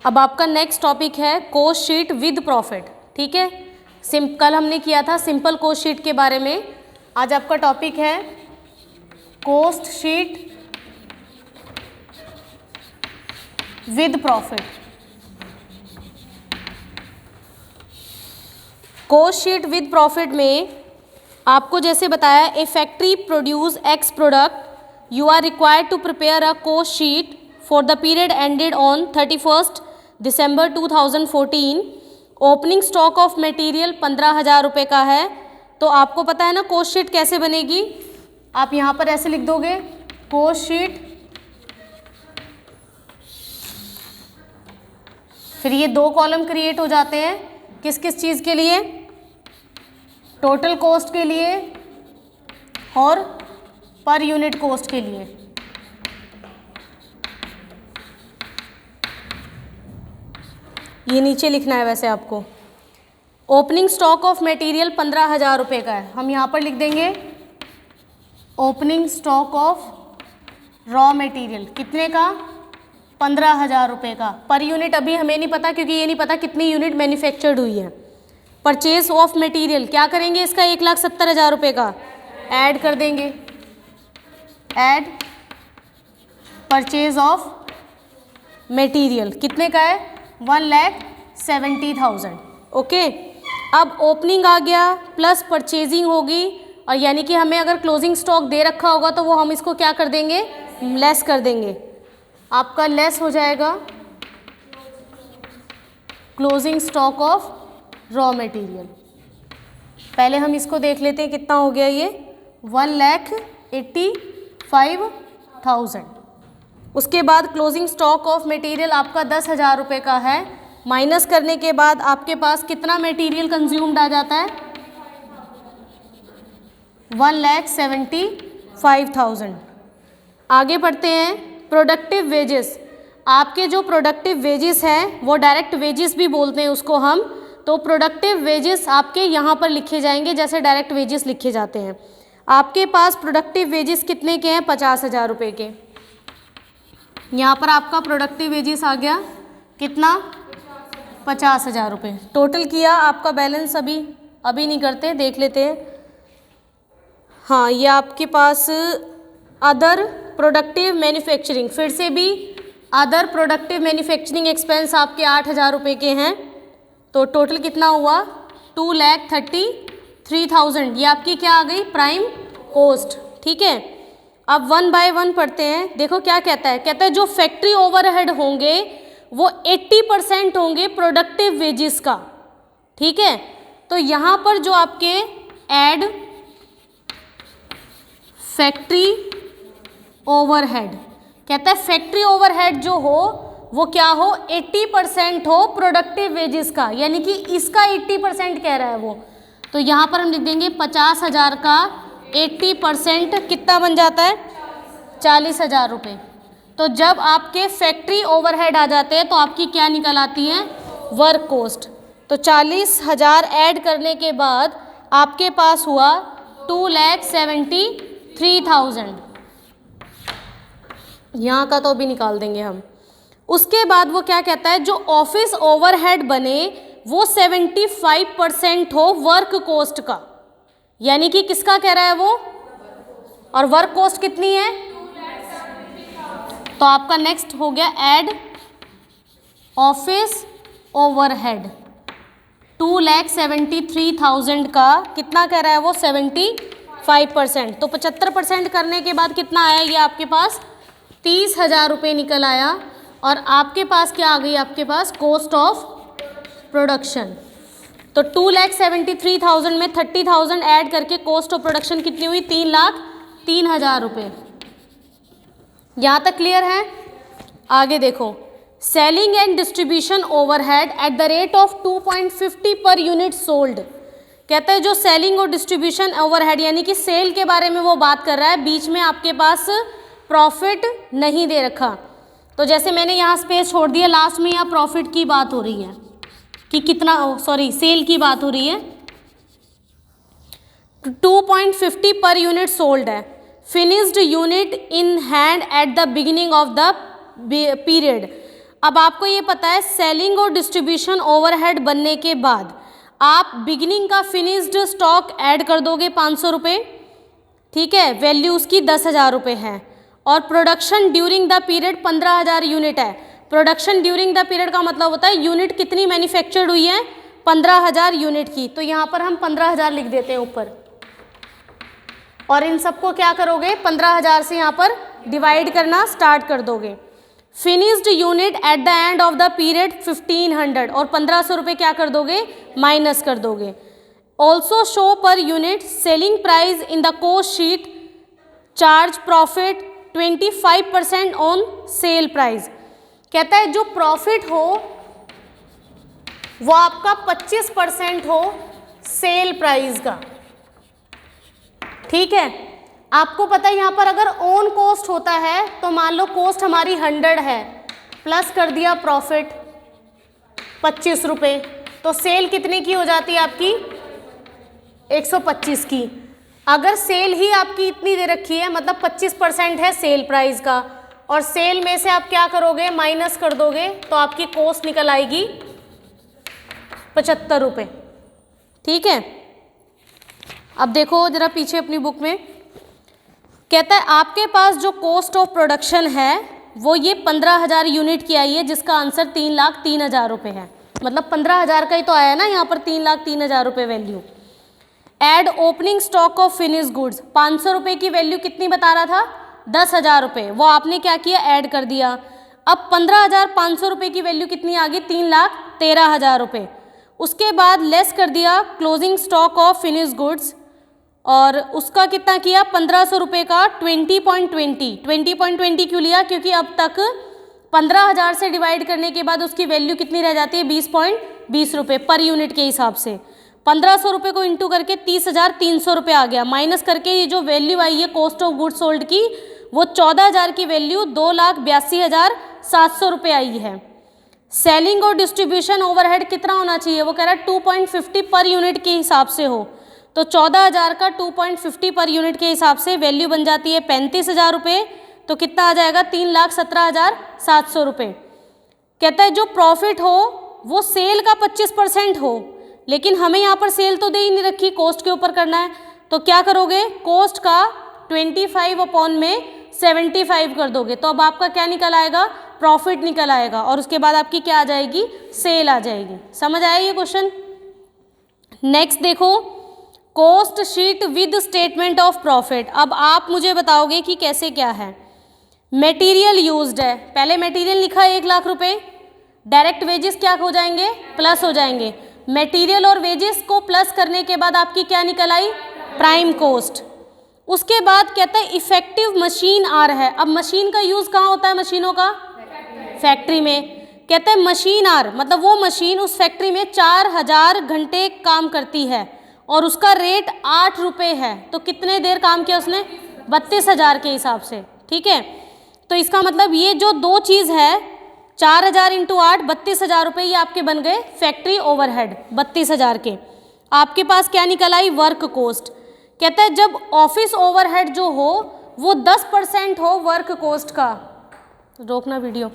अब आपका next topic है कोस्ट शीट विद प्रॉफिट। ठीक है, कल हमने किया था सिंपल कोस्ट शीट के बारे में। आज आपका टॉपिक है cost sheet with profit. Cost sheet with profit में आपको जैसे बताया, a factory produce x product, you are required to prepare a cost sheet for the period ended on 31st December 2014. Opening stock of material 15,000 रुपये का है। तो आपको पता है ना कोस्ट शीट कैसे बनेगी। आप यहाँ पर ऐसे लिख दोगे कोस्ट शीट, फिर ये 2 कॉलम क्रिएट हो जाते हैं किस किस चीज़ के लिए, टोटल कॉस्ट के लिए और पर यूनिट कॉस्ट के लिए। ये नीचे लिखना है वैसे आपको। ओपनिंग स्टॉक ऑफ मटेरियल 15,000 रुपये का है, हम यहाँ पर लिख देंगे opening stock of raw material कितने का, 15,000 रुपये का। पर यूनिट अभी हमें नहीं पता क्योंकि ये नहीं पता कितनी यूनिट मैन्युफैक्चर्ड हुई है। परचेज ऑफ मटेरियल क्या करेंगे, इसका 1,70,000 रुपये का ऐड कर देंगे, ऐड परचेज ऑफ मटेरियल कितने का है, 1,70,000। ओके, अब ओपनिंग आ गया प्लस परचेजिंग होगी, और यानी कि हमें अगर क्लोजिंग स्टॉक दे रखा होगा तो वो हम इसको क्या कर देंगे, लेस कर देंगे। आपका लेस हो जाएगा closing stock of raw material. पहले हम इसको देख लेते हैं कितना हो गया ये, 1,85,000। उसके बाद क्लोजिंग स्टॉक ऑफ मटेरियल आपका 10,000 रुपये का है। माइनस करने के बाद आपके पास कितना मटेरियल कंज्यूम्ड आ जाता है, 1,75,000। आगे बढ़ते हैं, प्रोडक्टिव वेजेस। आपके जो प्रोडक्टिव वेजेस हैं वो डायरेक्ट वेजेस भी बोलते हैं उसको हम, तो प्रोडक्टिव वेजेस आपके यहाँ पर लिखे जाएंगे जैसे डायरेक्ट वेजेस लिखे जाते हैं। आपके पास प्रोडक्टिव वेजेस कितने के हैं, 50,000 रुपये के। यहाँ पर आपका प्रोडक्टिव वेजेस आ गया कितना, 50,000 रुपये। टोटल किया आपका बैलेंस अभी नहीं करते, देख लेते हैं। हाँ, ये आपके पास अदर प्रोडक्टिव मैन्युफैक्चरिंग, फिर से भी अदर प्रोडक्टिव मैन्युफैक्चरिंग एक्सपेंस आपके 8,000 रुपये के हैं। तो टोटल कितना हुआ, 2,33,000। ये आपकी क्या आ गई, प्राइम कॉस्ट। ठीक है, अब 1 बाय 1 पढ़ते हैं। देखो क्या कहता है, कहता है जो फैक्ट्री ओवरहेड होंगे वो 80% होंगे प्रोडक्टिव वेजेस का। ठीक है, तो यहाँ पर जो आपके ऐड फैक्ट्री ओवरहेड, कहता है फैक्ट्री ओवरहेड जो हो वो क्या हो, 80% हो प्रोडक्टिव वेजेस का, यानी कि इसका 80% कह रहा है वो। तो यहाँ पर हम लिख देंगे 50,000 का 80% कितना बन जाता है, 40,000 रुपये। तो जब आपके फैक्ट्री ओवरहेड आ जाते हैं तो आपकी क्या निकल आती है, वर्क कॉस्ट। तो 40,000 ऐड करने के बाद आपके पास हुआ 2,73,000। यहाँ का तो अभी निकाल देंगे हम। उसके बाद वो क्या कहता है, जो ऑफिस ओवरहेड बने वो 75% हो वर्क कॉस्ट का, यानी कि किसका कह रहा है वो, और वर्क कॉस्ट कितनी है, तो आपका नेक्स्ट हो गया ऐड ऑफिस ओवरहेड। 2,73,000 का कितना कह रहा है वो, 75%। तो 75% करने के बाद कितना आया, ये आपके पास 30,000 रुपये निकल आया। और आपके पास क्या आ गई, आपके पास कॉस्ट ऑफ प्रोडक्शन। तो 2,73,000 में 30,000 ऐड करके कॉस्ट ऑफ प्रोडक्शन कितनी हुई, 3,03,000 रुपये। यहाँ तक क्लियर है। आगे देखो, selling and distribution overhead at the rate of 2.50 per unit sold. कहता है जो सेलिंग और डिस्ट्रीब्यूशन ओवरहेड यानी कि सेल के बारे में वो बात कर रहा है, बीच में आपके पास प्रॉफिट नहीं दे रखा। तो जैसे मैंने यहाँ स्पेस छोड़ दिया, लास्ट में यहाँ प्रॉफिट की बात हो रही है कि कितना, सॉरी सेल की बात हो रही है। 2.50 पर यूनिट सोल्ड है। Finished unit in hand at the beginning of the period. अब आपको ये पता है सेलिंग और डिस्ट्रीब्यूशन ओवरहेड बनने के बाद आप बिगिनिंग का फिनिश्ड स्टॉक ऐड कर दोगे 500 रुपये, ठीक है, वैल्यू उसकी 10,000 रुपये है। और production during the period 15,000 unit है। प्रोडक्शन ड्यूरिंग द पीरियड का मतलब होता है यूनिट कितनी मैन्युफैक्चर्ड हुई है, 15,000 यूनिट की। तो यहाँ पर हम 15,000 लिख देते हैं ऊपर, और इन सबको क्या करोगे 15,000 से यहाँ पर डिवाइड करना स्टार्ट कर दोगे। Finished unit at the end of the period 1500, और 1500 रुपये क्या कर दोगे, माइनस कर दोगे। Also show per unit selling price in the cost sheet, charge profit 25% on sale price. कहता है जो प्रॉफिट हो वो आपका 25% हो सेल प्राइस का, ठीक है। आपको पता है यहाँ पर अगर ऑन कॉस्ट होता है तो मान लो कॉस्ट हमारी 100 है, प्लस कर दिया प्रॉफिट 25 रुपये, तो सेल कितने की हो जाती है आपकी 125 की। अगर सेल ही आपकी इतनी दे रखी है, मतलब 25% है सेल प्राइस का, और सेल में से आप क्या करोगे माइनस कर दोगे, तो आपकी कॉस्ट निकल आएगी 75 रुपये, ठीक है। अब देखो जरा पीछे अपनी बुक में, कहता है आपके पास जो कॉस्ट ऑफ प्रोडक्शन है वो ये 15,000 यूनिट की आई है, जिसका आंसर 3,03,000 रुपये है। मतलब 15,000 का ही तो आया ना यहाँ पर, 3,03,000 रुपये value. Add opening stock of finish goods, 500 रुपये की वैल्यू कितनी बता रहा था, 10,000 रुपये, वो आपने क्या किया ऐड कर दिया। अब 15,500 रुपये की वैल्यू कितनी आ गई, 3,13,000 रुपये। उसके बाद लेस कर दिया closing stock of finish goods, और उसका कितना किया 1,500 रुपये का 20.20 क्यों लिया, क्योंकि अब तक 15,000 से डिवाइड करने के बाद उसकी वैल्यू कितनी रह जाती है 20.20 रुपये पर यूनिट के हिसाब से। 1,500 रुपये को इंटू करके 30,300 रुपये आ गया, माइनस करके ये जो वैल्यू आई है कॉस्ट ऑफ गुड्स सोल्ड की वो 14,000 की वैल्यू 2,82,700 रुपये आई है। सेलिंग और डिस्ट्रीब्यूशन ओवरहेड कितना होना चाहिए, वो कह रहा है 2.50 पर यूनिट के हिसाब से हो, तो 14,000 का 2.50 पर यूनिट के हिसाब से वैल्यू बन जाती है 35,000 रुपये, तो कितना आ जाएगा 3,17,700 रुपये। कहता है जो प्रॉफिट हो वो सेल का 25% हो, लेकिन हमें यहाँ पर सेल तो दे ही नहीं रखी, कॉस्ट के ऊपर करना है, तो क्या करोगे कॉस्ट का 25/75 कर दोगे, तो अब आपका क्या निकल आएगा प्रॉफिट निकल आएगा, और उसके बाद आपकी क्या आ जाएगी सेल आ जाएगी। समझ आया ये क्वेश्चन। नेक्स्ट देखो cost sheet with statement of profit. अब आप मुझे बताओगे कि कैसे क्या है। मटेरियल यूज्ड है, पहले मटेरियल लिखा 1,00,000 रुपये, डायरेक्ट वेजेस क्या हो जाएंगे प्लस हो जाएंगे। मटेरियल और वेजेस को प्लस करने के बाद आपकी क्या निकल आई प्राइम कॉस्ट। उसके बाद कहता है इफेक्टिव मशीन आर है। अब मशीन का यूज़ कहाँ होता है मशीनों का, फैक्ट्री में। कहता है मशीन आर मतलब वो मशीन उस फैक्ट्री में 4,000 घंटे काम करती है और उसका रेट 8 रुपये है, तो कितने देर काम किया उसने 32,000 के हिसाब से, ठीक है। तो इसका मतलब ये जो दो चीज़ है 4,000 × 8 32,000 रुपये, ये आपके बन गए फैक्ट्री ओवरहेड 32,000 के। आपके पास क्या निकल आई वर्क कॉस्ट। कहता है जब ऑफिस ओवरहेड जो हो वो 10% हो वर्क कॉस्ट का। रोकना वीडियो।